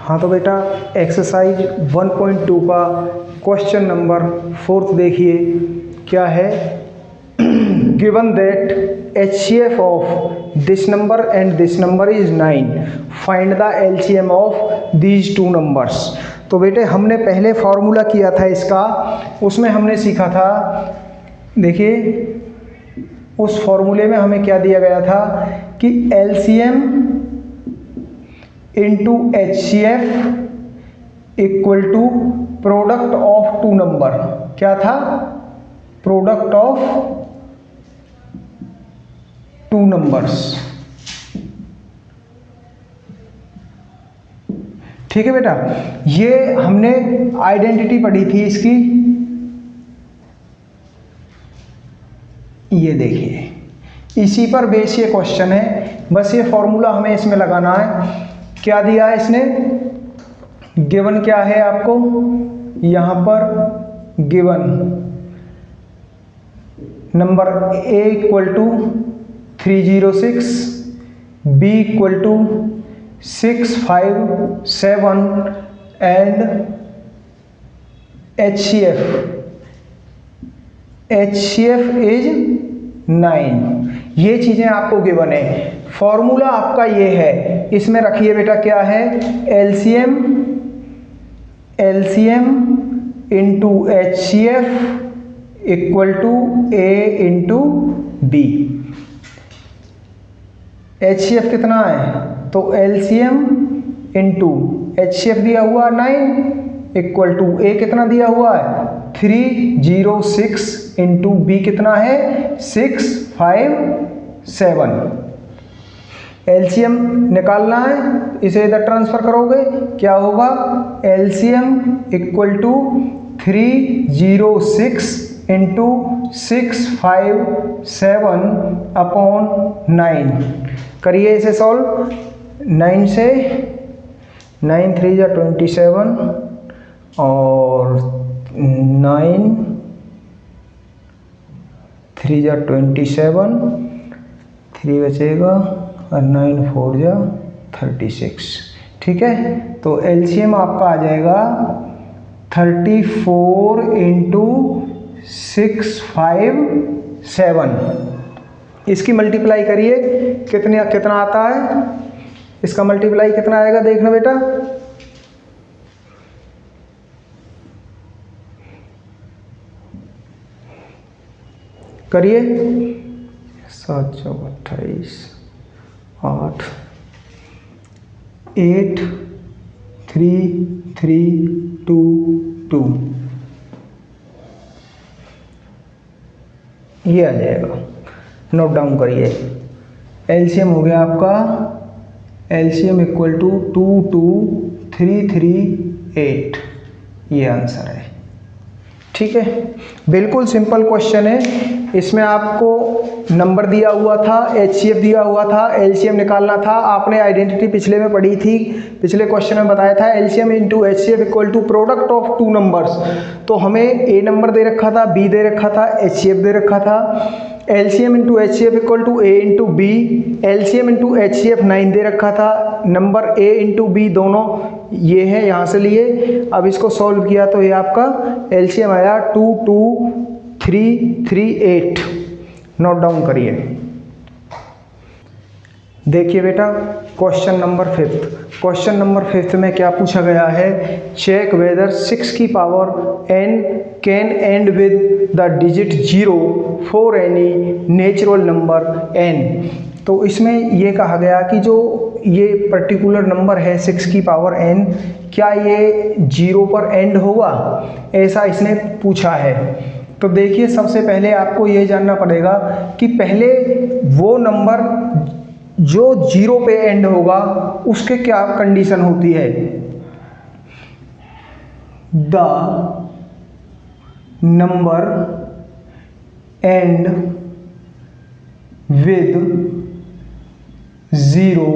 हाँ तो बेटा एक्सरसाइज 1.2 का क्वेश्चन नंबर 4 देखिए क्या है। Given that HCF of this number and this number is 9, find the LCM of these two numbers. तो बेटे हमने पहले फॉर्मूला किया था इसका, उसमें हमने सीखा था, देखिए उस फॉर्मूले में हमें क्या दिया गया था कि LCM into HCF equal to product of two number. क्या था? Product of two numbers. ठीक है बेटा, ये हमने आइडेंटिटी पढ़ी थी इसकी, ये देखिए इसी पर बेस ये क्वेश्चन है। बस ये फॉर्मूला हमें इसमें लगाना है। क्या दिया है इसने? गिवन क्या है आपको यहां पर? Given number A equal to 306, B equal to 657 and HCF is 9। ये चीजें आपको गिवन है। फॉर्मूला आपका ये है, इसमें रखिए बेटा क्या है? LCM into HCF equal to A into B। HCF कितना है? तो LCM इंटू HCF दिया हुआ 9 इक्वल टू A कितना दिया हुआ है? 306 इंटू B कितना है? 657। LCM निकालना है, इसे इधर ट्रांसफर करोगे, क्या होगा? LCM equal to 306 into 657 upon 9। करिए इसे सॉल्व। 9 से 9 3 जा 27 और 9 3 जा 27, 3 बचेगा और 9 4 जा 36। ठीक है, तो LCM आपका आ जाएगा 34 इंटू 657। इसकी मल्टीप्लाई करिए, कितना आता है? इसका मल्टीप्लाई कितना आएगा देखना बेटा। करिए 7 4 28 8 8 3 3 2 2, ये आ जाएगा। नोट डाउन करिए। LCM हो गया आपका, LCM इक्वल टू 22338। ये आंसर है। ठीक है, बिल्कुल सिंपल क्वेश्चन है। इसमें आपको नंबर दिया हुआ था, HCF दिया हुआ था, LCM निकालना था। आपने आइडेंटिटी पिछले में पढ़ी थी, पिछले क्वेश्चन में बताया था LCM into HCF equal to product of two numbers. तो हमें A नंबर दे रखा था, B दे रखा था, HCF दे रखा था। LCM into HCF equal to A into B, LCM into HCF 9 दे रखा था। नंबर A इंटू B दोनों ये है, यहाँ से लिए। अब इसको सॉल्व किया तो ये आपका LCM आया 22338। नोट डाउन करिए। देखिए बेटा क्वेश्चन नंबर 5। क्वेश्चन नंबर 5 में क्या पूछा गया है? चेक वेदर 6 की power n can and with the digit 0 for any natural number n। तो इसमें ये कहा गया कि जो ये पर्टिकुलर नंबर है 6 की पावर n, क्या ये 0 पर एंड होगा, ऐसा इसने पूछा है। तो देखिए सबसे पहले आपको ये जानना पड़ेगा कि पहले वो नंबर जो 0 पे एंड होगा उसके क्या कंडीशन होती है। The number and with 0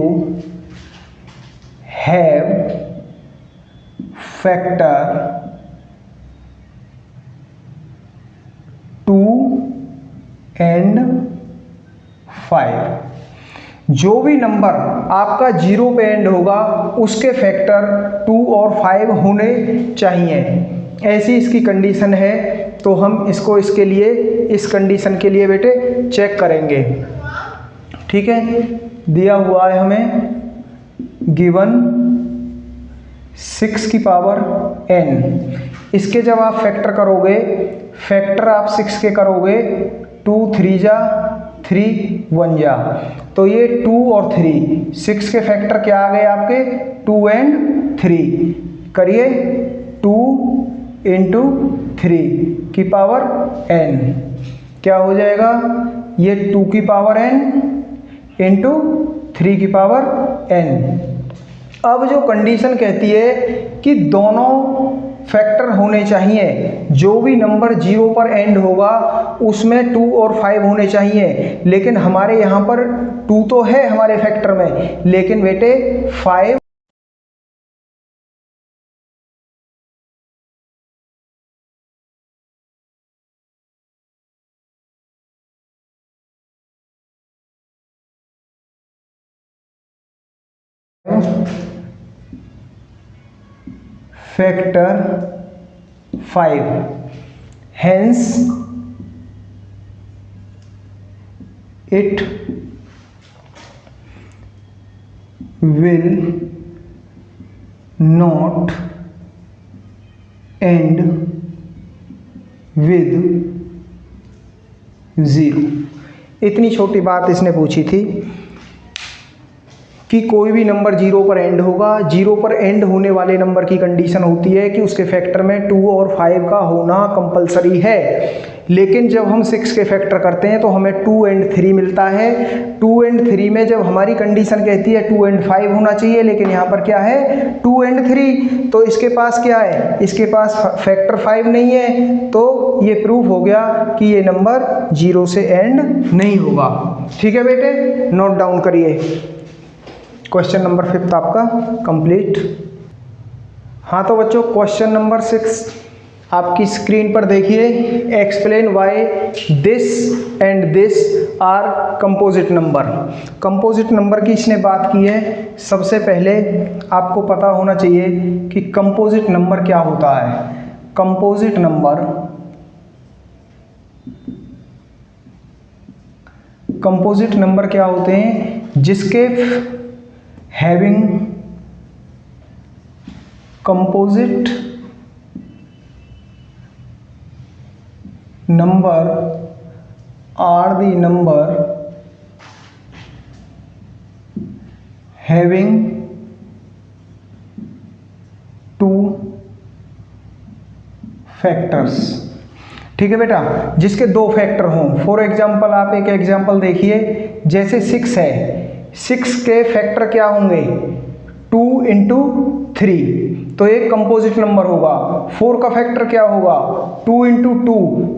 have factor 2 and 5। जो भी नंबर आपका 0 पे एंड होगा उसके फैक्टर 2 और 5 होने चाहिए, ऐसी इसकी कंडीशन है। तो हम इसके लिए इस कंडीशन के लिए बेटे चेक करेंगे। ठीक है, दिया हुआ है हमें गिवन 6 की पावर n। इसके जब आप फैक्टर करोगे, फैक्टर आप 6 के करोगे, 2 3 जा 3 1 जा, तो ये 2 और 3, 6 के फैक्टर क्या आ गए आपके 2 एंड 3, करिए 2 इंटू 3 की पावर n, क्या हो जाएगा ये 2 की पावर n इंटू 3 की पावर n। अब जो कंडीशन कहती है कि दोनों फैक्टर होने चाहिए, जो भी नंबर 0 पर एंड होगा उसमें 2 और 5 होने चाहिए, लेकिन हमारे यहाँ पर 2 तो है हमारे फैक्टर में, लेकिन बेटे 5 factor 5, hence it will not end with 0। इतनी छोटी बात इसने पूछी थी कि कोई भी नंबर 0 पर एंड होगा, 0 पर एंड होने वाले नंबर की कंडीशन होती है कि उसके फैक्टर में 2 और 5 का होना कंपलसरी है। लेकिन जब हम 6 के फैक्टर करते हैं तो हमें 2 एंड 3 मिलता है। 2 एंड 3 में जब हमारी कंडीशन कहती है 2 एंड 5 होना चाहिए, लेकिन यहाँ पर क्या है 2 एंड 3, तो इसके पास क्या है, इसके पास फैक्टर 5 नहीं है, तो ये प्रूफ हो गया कि ये नंबर 0 से एंड नहीं होगा। ठीक है बेटे, नोट डाउन करिए। क्वेश्चन नंबर 5 आपका कंप्लीट। हाँ तो बच्चों क्वेश्चन नंबर 6 आपकी स्क्रीन पर देखिए। Explain why this and this are composite number. Composite number की इसने बात की है। सबसे पहले आपको पता होना चाहिए कि कंपोजिट नंबर क्या होता है। कंपोजिट नंबर, कंपोजिट नंबर क्या होते हैं, जिसके having composite number are the number having 2 factors. ठीक है बेटा, जिसके 2 फैक्टर हों। फॉर एग्जाम्पल आप एक एग्जाम्पल देखिए, जैसे 6 है, 6 के फैक्टर क्या होंगे 2 इंटू 3, तो एक कंपोजिट नंबर होगा। 4 का फैक्टर क्या होगा 2 इंटू 2,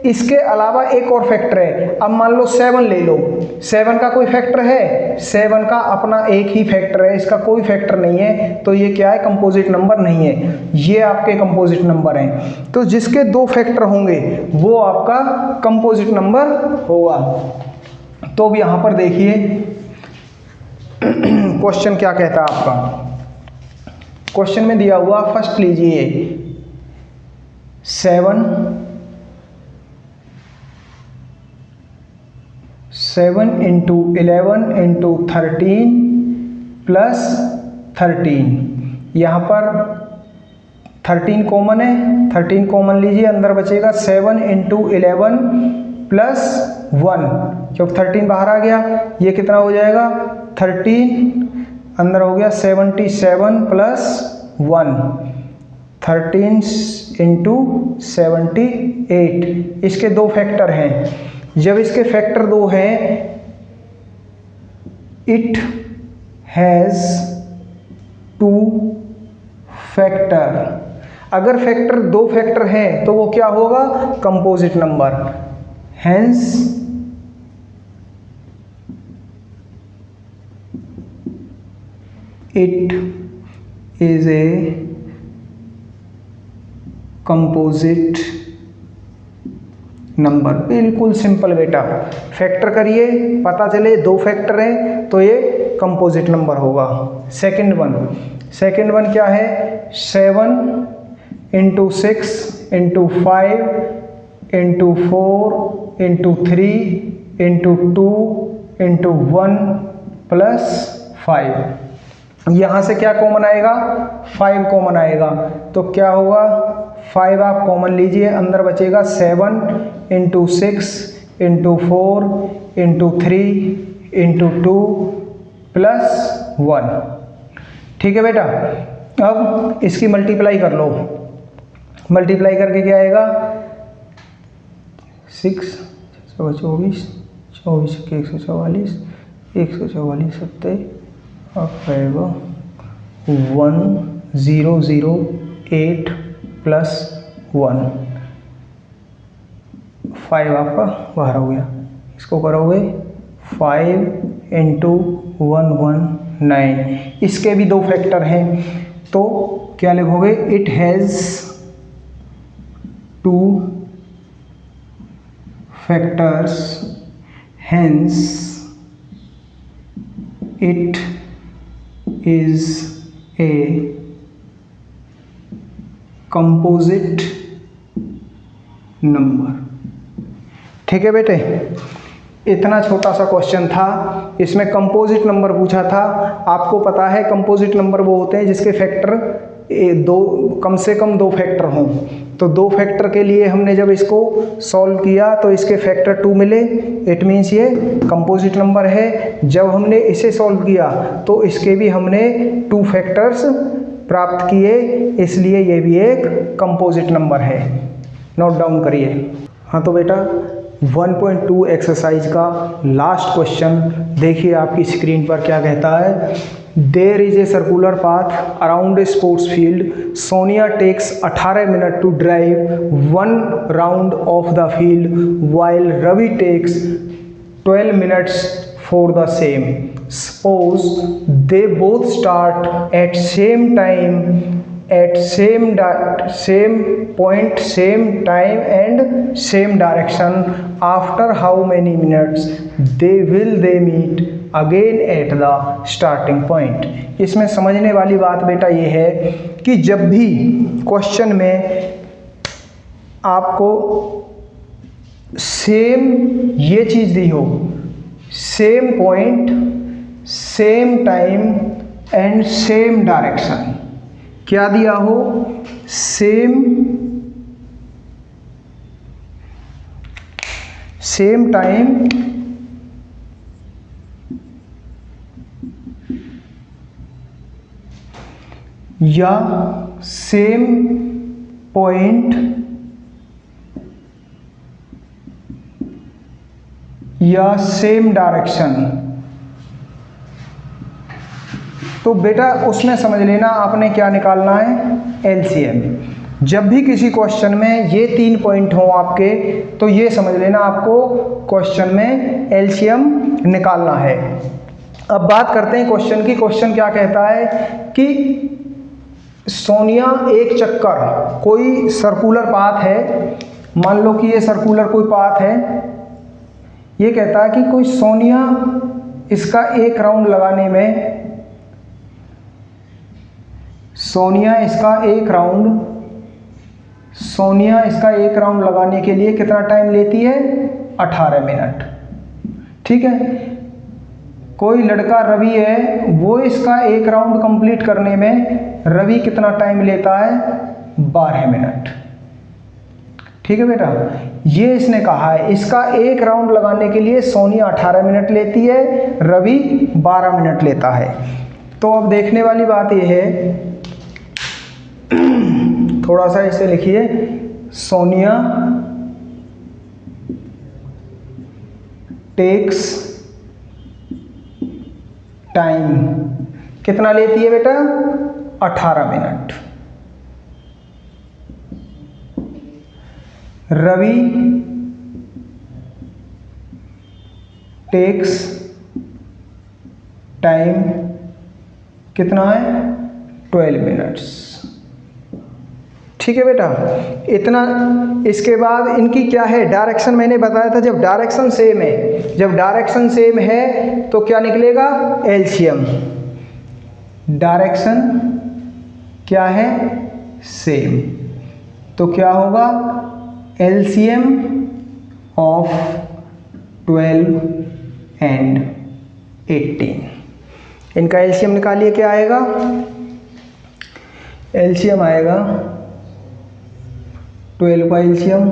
इसके अलावा एक और फैक्टर है। अब मान लो 7 ले लो, 7 का कोई फैक्टर है, 7 का अपना एक ही फैक्टर है, इसका कोई फैक्टर नहीं है, तो ये क्या है कंपोजिट नंबर नहीं है। ये आपके कंपोजिट नंबर हैं। तो जिसके 2 फैक्टर होंगे वो आपका कंपोजिट नंबर होगा। तो अब यहाँ पर देखिए क्वेश्चन क्या कहता है आपका। क्वेश्चन में दिया हुआ, फर्स्ट लीजिए 7 इंटू 11 इंटू 13 प्लस 13। यहाँ पर 13 कॉमन है, 13 कॉमन लीजिए, अंदर बचेगा 7 इंटू 11 प्लस 1, क्योंकि 13 बाहर आ गया, ये कितना हो जाएगा 13, अंदर हो गया 77 प्लस 1, 13 इंटू 78। इसके 2 फैक्टर हैं। जब इसके फैक्टर 2 हैं, इट हैज़ 2 फैक्टर। अगर फैक्टर 2 फैक्टर हैं तो वो क्या होगा composite number. Hence it is a composite number. बिल्कुल सिंपल बेटा, फैक्टर करिए, पता चले 2 फैक्टर हैं तो ये कंपोजिट नंबर होगा। सेकंड वन क्या है, 7 into 6 into 5 into 4 into 3 into 2 into 1 plus 5। यहाँ से क्या कॉमन आएगा, 5 कॉमन आएगा, तो क्या होगा, 5 आप कॉमन लीजिए, अंदर बचेगा 7 into 6 into 4 into 3 into 2 plus 1। ठीक है बेटा, अब इसकी मल्टीप्लाई कर लो, मल्टीप्लाई करके क्या आएगा, 6 24 24 के 144 144 सत्ते अब आएगा 1008 प्लस 1, 5 आपका बाहर हो गया। इसको करोगे 5 इंटू 119, इसके भी 2 फैक्टर हैं तो क्या लिखोगे, it has 2 factors, hence it is a composite number। ठीक है बेटे, इतना छोटा सा क्वेश्चन था, इसमें कंपोजिट नंबर पूछा था। आपको पता है कंपोजिट नंबर वो होते हैं जिसके फैक्टर कम से कम 2 फैक्टर हों। तो 2 फैक्टर के लिए हमने जब इसको सॉल्व किया तो इसके फैक्टर 2 मिले, इट मीन्स ये कंपोजिट नंबर है। जब हमने इसे सॉल्व किया तो इसके भी हमने 2 फैक्टर्स प्राप्त किए, इसलिए ये भी एक कंपोजिट नंबर है। नोट डाउन करिए। हाँ तो बेटा 1.2 एक्सरसाइज का लास्ट क्वेश्चन देखिए आपकी स्क्रीन पर क्या कहता है। There is a circular path around a sports field. Sonia takes 18 minute to drive 1 round of the field while Ravi takes 12 minutes for the same. Suppose they both start at same time at same point, same time and same direction. After how many minutes they meet again at the starting point? इसमें समझने वाली बात बेटा ये है कि जब भी क्वेश्चन में आपको सेम ये चीज़ दी हो, same point, same time and same direction, क्या दिया हो, सेम टाइम या सेम पॉइंट या सेम डायरेक्शन, तो बेटा उसमें समझ लेना आपने क्या निकालना है, एलसीएम। जब भी किसी क्वेश्चन में ये 3 पॉइंट हो आपके तो ये समझ लेना आपको क्वेश्चन में एलसीएम निकालना है। अब बात करते हैं क्वेश्चन की। क्वेश्चन क्या कहता है कि सोनिया एक चक्कर, कोई सर्कुलर पाथ है, मान लो कि ये सर्कुलर कोई पाथ है, ये कहता है कि कोई सोनिया इसका एक राउंड लगाने में, सोनिया इसका एक राउंड लगाने के लिए कितना टाइम लेती है, 18 मिनट। ठीक है, कोई लड़का रवि है, वो इसका एक राउंड कंप्लीट करने में रवि कितना टाइम लेता है, 12 मिनट। ठीक है बेटा, ये इसने कहा है इसका एक राउंड लगाने के लिए सोनिया 18 मिनट लेती है, रवि 12 मिनट लेता है। तो अब देखने वाली बात यह है, थोड़ा सा इसे लिखिए, सोनिया टेक्स टाइम कितना लेती है बेटा, 18 मिनट। रवि टेक्स टाइम कितना है, 12 मिनट्स। ठीक है बेटा, इतना। इसके बाद इनकी क्या है, डायरेक्शन मैंने बताया था, जब डायरेक्शन सेम है, जब डायरेक्शन सेम है तो क्या निकलेगा, एलसीएम। डायरेक्शन क्या है, सेम, तो क्या होगा, एलसीएम ऑफ 12 एंड 18। इनका एलसीएम निकालिए, क्या आएगा, एलसीएम आएगा 12 का एलसीएम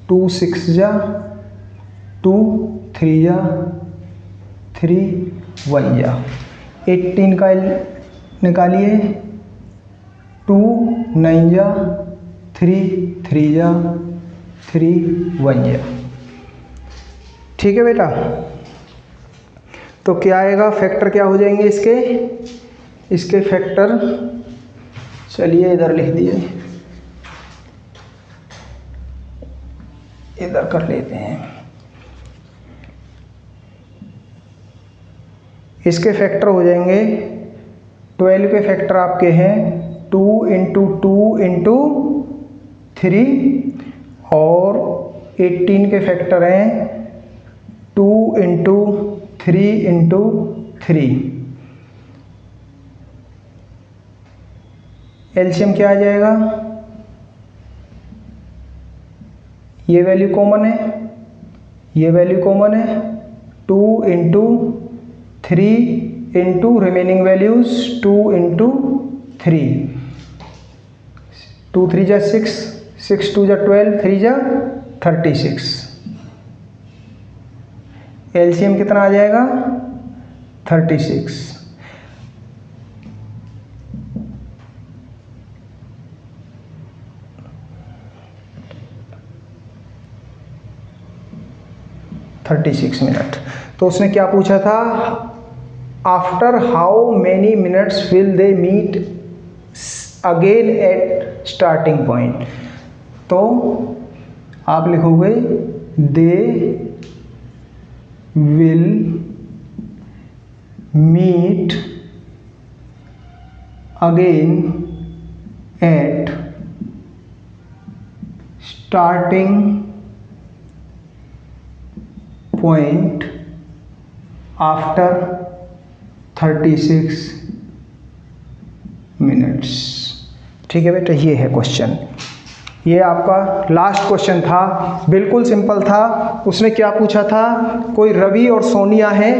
2 6 जा 2 3 जा 3 1 जा। 18 का निकालिए 2 9 जा 3 3 जा 3 1 जा। ठीक है बेटा, तो क्या आएगा, फैक्टर क्या हो जाएंगे इसके फैक्टर, चलिए इधर लिख दिए, इधर कर लेते हैं। इसके फैक्टर हो जाएंगे, 12 के फैक्टर आपके हैं 2 × 2 × 3 और 18 के फैक्टर हैं 2 × 3 × 3। एलसीएम क्या आ जाएगा, ये वैल्यू कॉमन है, ये वैल्यू कॉमन है, 2 × 3 × रिमेनिंग वैल्यूज 2 × 3, 2 3 जा 6, 6 2 जा 12, 3 जा 36। एलसीएम कितना आ जाएगा, 36। मिनट। तो उसने क्या पूछा था, after how many minutes will they meet again at starting point. तो आप लिखोगे they will meet again at starting point after 36 minutes. ठीक है बेटा, ये है क्वेश्चन, ये आपका लास्ट क्वेश्चन था, बिल्कुल सिंपल था। उसने क्या पूछा था, कोई रवि और सोनिया हैं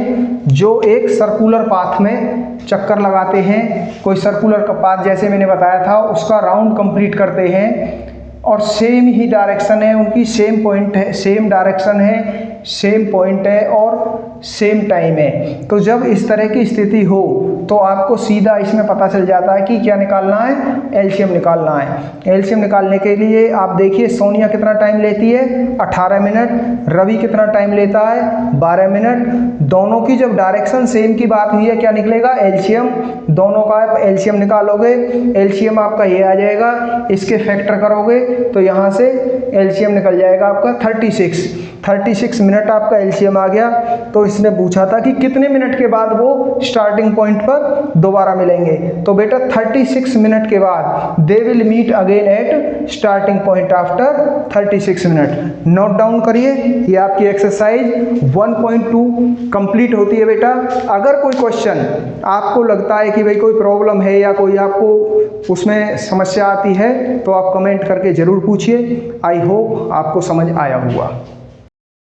जो एक सर्कुलर पाथ में चक्कर लगाते हैं, कोई सर्कुलर का पाथ जैसे मैंने बताया था उसका राउंड कंप्लीट करते हैं और सेम ही डायरेक्शन है उनकी, सेम पॉइंट है, सेम डायरेक्शन है, सेम पॉइंट है और सेम टाइम है। तो जब इस तरह की स्थिति हो तो आपको सीधा इसमें पता चल जाता है कि क्या निकालना है, एलसीएम निकालना है। एलसीएम निकालने के लिए आप देखिए सोनिया कितना टाइम लेती है, 18 मिनट, रवि कितना टाइम लेता है, 12 मिनट। दोनों की जब डायरेक्शन सेम की बात हुई है, क्या निकलेगा, एलसीएम। दोनों का आप एलसीएम निकालोगे, एलसीएम आपका ये आ जाएगा, इसके फैक्टर करोगे तो यहाँ से एलसीएम निकल जाएगा आपका 36 मिनट आपका एलसीएम आ गया। तो इसने पूछा था कि कितने मिनट के बाद वो स्टार्टिंग पॉइंट पर दोबारा मिलेंगे। तो बेटा 36 मिनट के बाद they will meet again at starting point after 36 minute. Note down करिए, ये आपकी एक्सरसाइज 1.2 कंप्लीट होती है बेटा। अगर कोई क्वेश्चन आपको लगता है कि भाई कोई प्रॉब्लम है या कोई आपको उसमें समस्या आती है तो आप कमेंट करके ज़रूर पूछिए। आई होप आपको समझ आया होगा।